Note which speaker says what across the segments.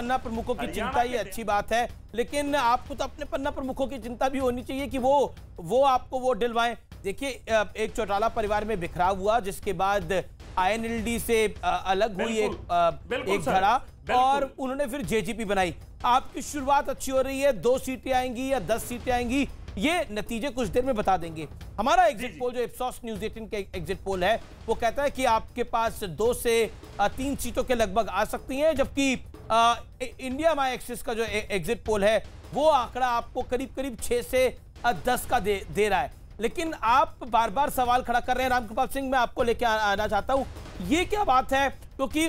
Speaker 1: पन्ना प्रमुखों की चिंता, ये अच्छी बात है, लेकिन आपको तो अपने पन्ना प्रमुखों की चिंता भी होनी चाहिए कि वो आपको वोट दिलवाएं। देखिए, एक चौटाला परिवार में बिखराव हुआ, जिसके बाद INLD से अलग हुई एक धड़ा, और उन्होंने फिर JGP बनाई। आपकी शुरुआत अच्छी हो रही है, 2 सीटें आएंगी या 10 सीटें आएंगी, ये नतीजे कुछ देर में बता देंगे। हमारा एग्जिट पोल जो इप्सॉस न्यूज़ 18 के एग्जिट पोल है, वो कहता है कि आपके पास 2 से 3 सीटों के लगभग आ सकती हैं, जबकि इंडिया माई एक्सिस का जो एग्जिट पोल है वो आंकड़ा आपको करीब करीब 6 से 10 का दे रहा है। लेकिन आप बार बार सवाल खड़ा कर रहे हैं। रामकृपाल सिंह, मैं आपको लेकर आना चाहता हूं, ये क्या बात है? क्योंकि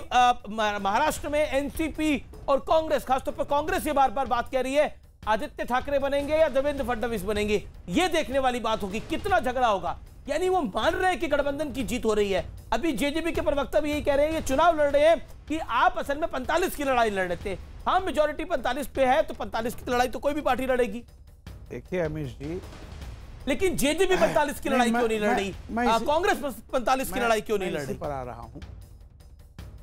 Speaker 1: महाराष्ट्र में NCP और कांग्रेस, खासतौर पर कांग्रेस ये बार बार बात कह रही है आदित्य ठाकरे बनेंगे या देवेंद्र फडणवीस बनेंगे। ये देखने वाली बात होगी, कितना झगड़ा होगा। यानी वो मान रहे हैं कि गठबंधन की जीत हो रही है। अभी JGP के प्रवक्ता भी यही कह रहे हैं, ये चुनाव लड़ रहे हैं कि आप असल में 45 की लड़ाई लड़ रहे थे। हाँ, मेजोरिटी 45 पे है, तो 45 की लड़ाई तो कोई भी पार्टी लड़ेगी।
Speaker 2: देखिए अमीश जी,
Speaker 1: लेकिन JGP 45 की लड़ाई क्यों नहीं लड़ रही? कांग्रेस 45 की लड़ाई क्यों नहीं लड़ रही?
Speaker 2: पर आ रहा हूं,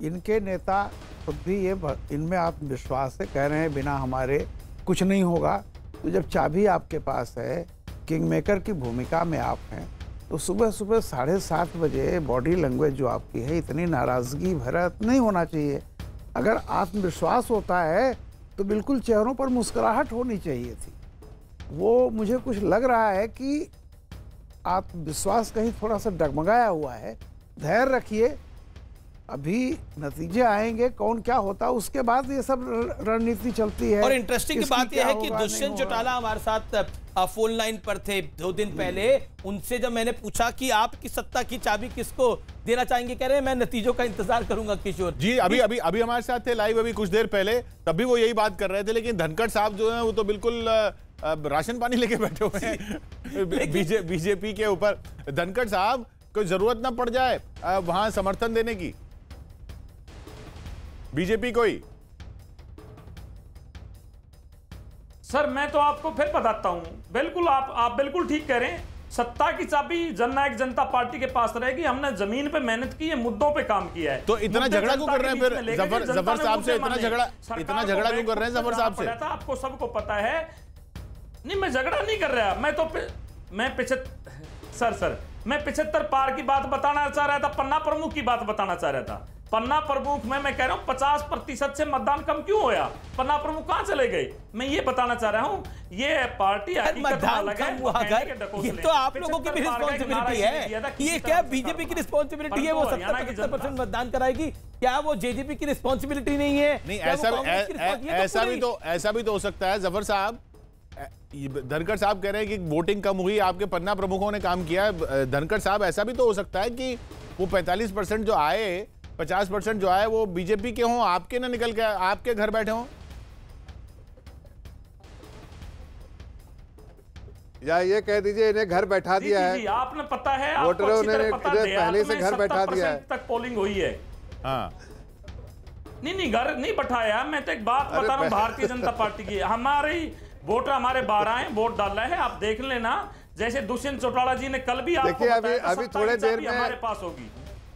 Speaker 2: इनके नेता खुद भी ये इनमें आत्मविश्वास से कह रहे हैं बिना हमारे कुछ नहीं होगा। तो जब चाबी आपके पास है, किंग मेकर की भूमिका में आप हैं, तो सुबह सुबह 7:30 बजे बॉडी लैंग्वेज जो आपकी है, इतनी नाराजगी भरा नहीं होना चाहिए। अगर आत्मविश्वास होता है तो बिल्कुल चेहरों पर मुस्कुराहट होनी चाहिए थी। वो मुझे कुछ लग रहा है कि आत्मविश्वास कहीं थोड़ा सा डगमगाया हुआ है। धैर्य रखिए, अभी नतीजे आएंगे, कौन क्या होता है उसके बाद ये सब रणनीति चलती है।
Speaker 1: और इंटरेस्टिंग की बात यह है कि दुष्यंत चौटाला हमारे साथ फोन लाइन पर थे 2 दिन पहले। उनसे जब मैंने पूछा कि आपकी सत्ता की चाबी किसको देना चाहेंगे, कह रहे हैं मैं नतीजों का इंतजार करूंगा। किशोर
Speaker 3: जी अभी हमारे साथ थे लाइव, अभी कुछ देर पहले, तब भी वो यही बात कर रहे थे। लेकिन धनखड़ साहब जो है वो तो बिल्कुल राशन पानी लेके बैठे हुए हैं बीजेपी के ऊपर। धनखड़ साहब, कोई जरूरत ना पड़ जाए वहां समर्थन देने की बीजेपी कोई?
Speaker 4: सर मैं तो आपको फिर बताता हूं, बिल्कुल आप बिल्कुल ठीक कह रहे हैं। सत्ता की चाबी जननायक जनता पार्टी के पास रहेगी। हमने जमीन पे मेहनत की है, मुद्दों पे काम किया है।
Speaker 3: तो इतना झगड़ा क्यों कर रहे हैं फिर जफर साहब से? इतना झगड़ा क्यों कर रहे हैं जफर साहब से?
Speaker 4: आपको सबको पता है। नहीं, मैं झगड़ा नहीं कर रहा, मैं 75 पार की बात बताना चाह रहा था, पन्ना प्रमुख की बात बताना चाह रहा था। पन्ना प्रमुख में मैं कह रहा हूं 50% से मतदान कम क्यों होया? पन्ना प्रमुख कहां चले गए? मैं ये बताना चाह रहा हूं। ये पार्टी
Speaker 1: मतदान कम हुआ, ये तो आप लोगों की भी रिस्पॉन्सिबिलिटी है। ये क्या बीजेपी की रिस्पॉन्सिबिलिटी है? वो 70-75% मतदान कराएगी क्या? वो JGP की रिस्पॉन्सिबिलिटी नहीं है?
Speaker 3: नहीं, ऐसा भी तो हो सकता है जफर साहब। धनखड़ साहब कह रहे हैं कि वोटिंग कम हुई, आपके पन्ना प्रमुखों ने काम किया। धनखड़ साहब, ऐसा भी तो हो सकता है कि वो 45% जो आए, 50% जो आए वो बीजेपी के हों, आपके ना निकल के आपके घर बैठे हों।
Speaker 5: या ये कह दीजिए इन्हें घर बैठा दिया है।
Speaker 4: आपने पता है,
Speaker 5: वोटरों ने पहले से घर बैठा दिया है।
Speaker 4: तक पोलिंग हुई है।
Speaker 3: हाँ,
Speaker 4: नहीं घर नहीं बैठाया। मैं तो एक बात बता रहा हूँ भारतीय जनता पार्टी की। हमारी वोटर हमारे 12 हैं, वोट डाल रहे हैं, आप देख लेना। जैसे दुष्यंत चौटाला जी ने कल भी आपको बताया,
Speaker 5: अभी थोड़े देर में
Speaker 4: हमारे पास होगी।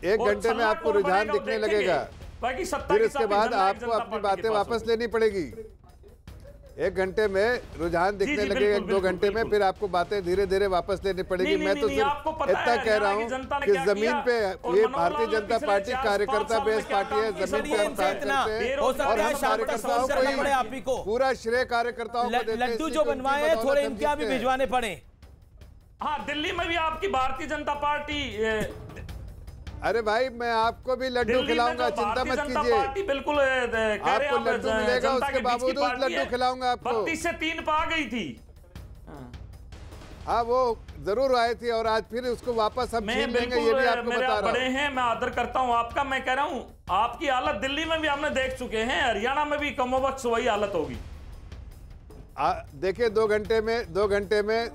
Speaker 5: 1 घंटे में आपको रुझान दिखने लगेगा।
Speaker 4: बाकी सत्ता
Speaker 5: फिर इसके बाद आपको अपनी बातें वापस लेनी पड़ेगी। 1 घंटे में रुझान दिखने लगेगा, 1-2 घंटे में फिर आपको बातें धीरे धीरे वापस लेनी पड़ेगी। मैं तो सिर्फ इतना कह रहा हूँ कि जमीन पे ये भारतीय जनता पार्टी कार्यकर्ता बेस पार्टी है। जमीन पे हम काम करते हैं और हम कार्यकर्ताओं को पूरा श्रेय कार्यकर्ताओं को देते हैं।
Speaker 1: लड्डू जो बनवाए थोड़े इनके भी भिजवाने पड़े।
Speaker 4: हाँ, दिल्ली में भी आपकी भारतीय जनता पार्टी।
Speaker 5: अरे भाई, मैं आपको भी लड्डू खिलाऊंगा, चिंता मत कीजिए।
Speaker 4: बिल्कुल
Speaker 5: आपको लड्डू मिलेगा, उसके बावजूद लड्डू खिलाऊंगा आपको।
Speaker 4: 32 से 3 पा गई थी।
Speaker 5: हाँ, वो जरूर आई थी और आज फिर उसको वापस हम छीन लेंगे, ये भी आपको बता रहा हूँ।
Speaker 4: हैं, मैं आदर करता हूँ आपका। मैं कह रहा हूँ आपकी हालत दिल्ली में भी हमने देख चुके हैं, हरियाणा में भी कमोबख्श वही हालत होगी।
Speaker 5: देखिए 2 घंटे में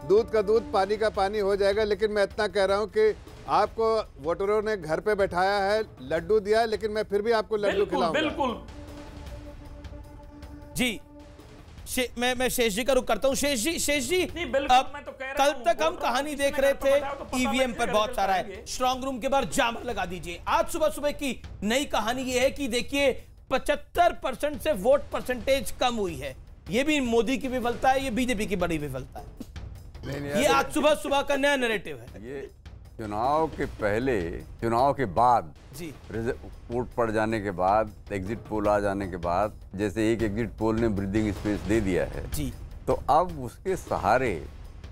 Speaker 5: दूध का दूध, पानी का पानी हो जाएगा। लेकिन मैं इतना कह रहा हूँ कि आपको वोटरों ने घर पे बैठाया है, लड्डू दिया है, लेकिन मैं फिर भी आपको लड्डू खिलाऊंगा।
Speaker 4: बिल्कुल
Speaker 1: जी। मैं शेष जी का रुख करता हूं। शेष जी
Speaker 4: अब मैं तो कह रहा
Speaker 1: कल तक हम कहानी देख रहे थे ईवीएम पर बहुत सारा है, स्ट्रांग रूम के बाहर जामर लगा दीजिए। आज सुबह की नई कहानी यह है कि देखिए 75% से वोट परसेंटेज कम हुई है। ये भी मोदी की विफलता है, ये बीजेपी की बड़ी विफलता है। ये आज सुबह सुबह का नया नैरेटिव है।
Speaker 6: ये चुनाव के पहले, चुनाव के बाद
Speaker 1: जी,
Speaker 6: वोट पड़ जाने के बाद, एग्जिट पोल आ जाने के बाद, जैसे एक एग्जिट पोल ने ब्रीदिंग स्पेस दे दिया है
Speaker 1: जी,
Speaker 6: तो अब उसके सहारे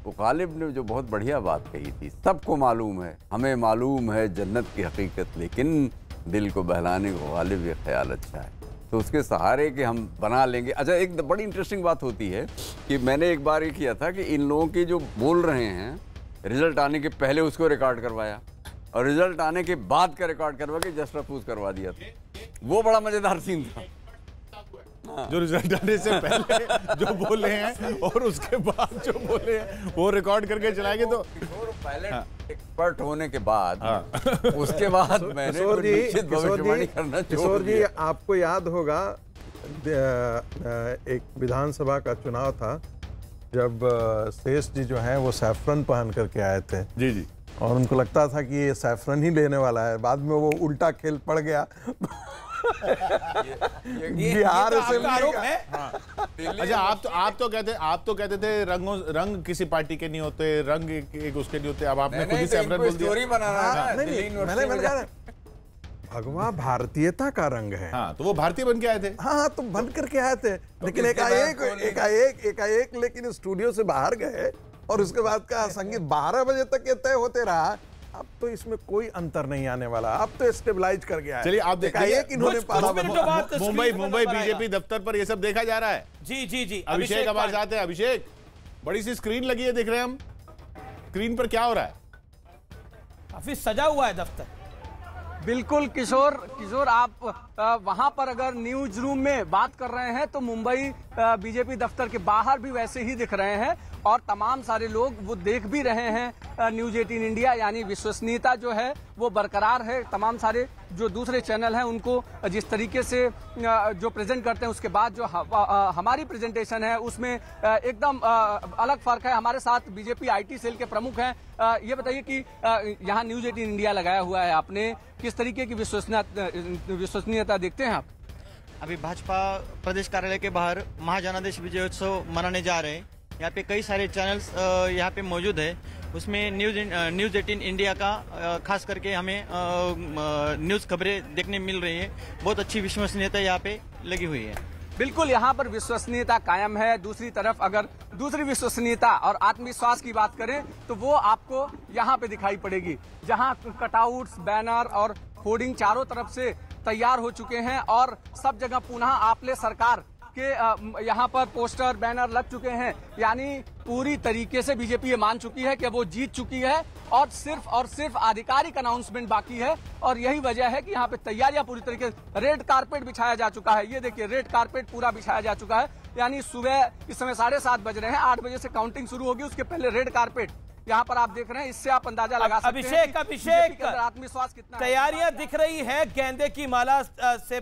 Speaker 6: वो गालिब ने जो बहुत बढ़िया बात कही थी, सबको मालूम है, हमें मालूम है जन्नत की हकीकत, लेकिन दिल को बहलाने को गालिब ये ख्याल अच्छा है, तो उसके सहारे के हम बना लेंगे। अच्छा, एक बड़ी इंटरेस्टिंग बात होती है कि मैंने एक बार ये किया था कि इन लोगों की जो बोल रहे हैं, रिजल्ट आने के पहले उसको रिकॉर्ड करवाया और रिजल्ट आने के बाद का रिकॉर्ड करवा के जस्ट अपोज करवा दिया था। वो बड़ा मजेदार सीन था।
Speaker 3: जो रिजल्ट आने से पहले जो बोले हैं और उसके बाद जो बोले हैं वो रिकॉर्ड करके चलाएंगे। तो
Speaker 6: पहले एक्सपर्ट होने के बाद उसके बाद मैंने निश्चित भविष्यवाणी करना।
Speaker 7: किशोर जी, आपको याद होगा एक विधानसभा का चुनाव था जब शेष जी जो हैं वो सैफरन पहन करके आए थे।
Speaker 3: जी जी, और
Speaker 7: उनको लगता था कि ये सैफरन ही लेने वाला है, बाद में वो उल्टा खेल पड़ गया। बिहार असेंबली का।
Speaker 3: अच्छा, आप तो कहते थे रंग किसी पार्टी के नहीं होते, रंग एक उसके नहीं होते। अब आपने खुद ही सैफरन बोल दिया।
Speaker 7: मैंने कहा भगवा भारतीयता का रंग है।
Speaker 3: हाँ, तो वो भारतीय बन के आए थे।
Speaker 7: हाँ, तो बन करके आए थे, लेकिन एकाएक लेकिन स्टूडियो से बाहर गए और उसके बाद का संगीत 12 बजे तक ये तय होते रहा। अब तो इसमें कोई अंतर नहीं आने वाला, अब तो स्टेबलाइज कर गया है।
Speaker 3: चलिए, आप देखिए
Speaker 7: इन्होंने
Speaker 3: मुंबई बीजेपी दफ्तर पर ये सब देखा जा रहा है।
Speaker 1: जी जी जी,
Speaker 3: अभिषेक हमारे साथ है। अभिषेक, बड़ी सी स्क्रीन लगी है, देख रहे हैं हम स्क्रीन पर क्या हो रहा है।
Speaker 1: काफी सजा हुआ है दफ्तर।
Speaker 8: बिल्कुल किशोर, आप वहां पर अगर न्यूज रूम में बात कर रहे हैं तो मुंबई बीजेपी दफ्तर के बाहर भी वैसे ही दिख रहे हैं और तमाम सारे लोग वो देख भी रहे हैं न्यूज 18 इंडिया, यानी विश्वसनीयता जो है वो बरकरार है। तमाम सारे जो दूसरे चैनल हैं उनको जिस तरीके से जो प्रेजेंट करते हैं, उसके बाद जो हमारी प्रेजेंटेशन है उसमें एकदम अलग फर्क है। हमारे साथ बीजेपी आईटी सेल के प्रमुख हैं। ये बताइए कि यहाँ न्यूज 18 इंडिया लगाया हुआ है आपने, किस तरीके की विश्वसनीयता देखते हैं आप?
Speaker 9: अभी भाजपा प्रदेश कार्यालय के बाहर महाजनादेश विजयोत्सव मनाने जा रहे हैं। यहाँ पे कई सारे चैनल्स यहाँ पे मौजूद है, उसमें न्यूज 18 इंडिया का खास करके हमें न्यूज खबरें देखने मिल रही है। बहुत अच्छी विश्वसनीयता यहाँ पे लगी हुई है।
Speaker 8: बिल्कुल, यहाँ पर विश्वसनीयता कायम है। दूसरी तरफ अगर दूसरी विश्वसनीयता और आत्मविश्वास की बात करें तो वो आपको यहाँ पे दिखाई पड़ेगी, जहाँ कटआउट्स, बैनर और होर्डिंग चारों तरफ से तैयार हो चुके हैं और सब जगह पुनः आपले सरकार के यहाँ पर पोस्टर, बैनर लग चुके हैं। यानी पूरी तरीके से बीजेपी ये मान चुकी है कि वो जीत चुकी है और सिर्फ आधिकारिक अनाउंसमेंट बाकी है। और यही वजह है कि यहाँ पे तैयारियां पूरी तरीके से, रेड कारपेट बिछाया जा चुका है। ये देखिए, रेड कारपेट पूरा बिछाया जा चुका है। यानी सुबह इस समय 7:30 बज रहे हैं, 8 बजे से काउंटिंग शुरू होगी, उसके पहले रेड कारपेट यहाँ पर आप देख रहे हैं। इससे आप अंदाजा लगा सकते हैं
Speaker 1: अभिषेक,
Speaker 8: आत्मविश्वास कितना,
Speaker 1: तैयारियां दिख रही है। गेंदे की माला से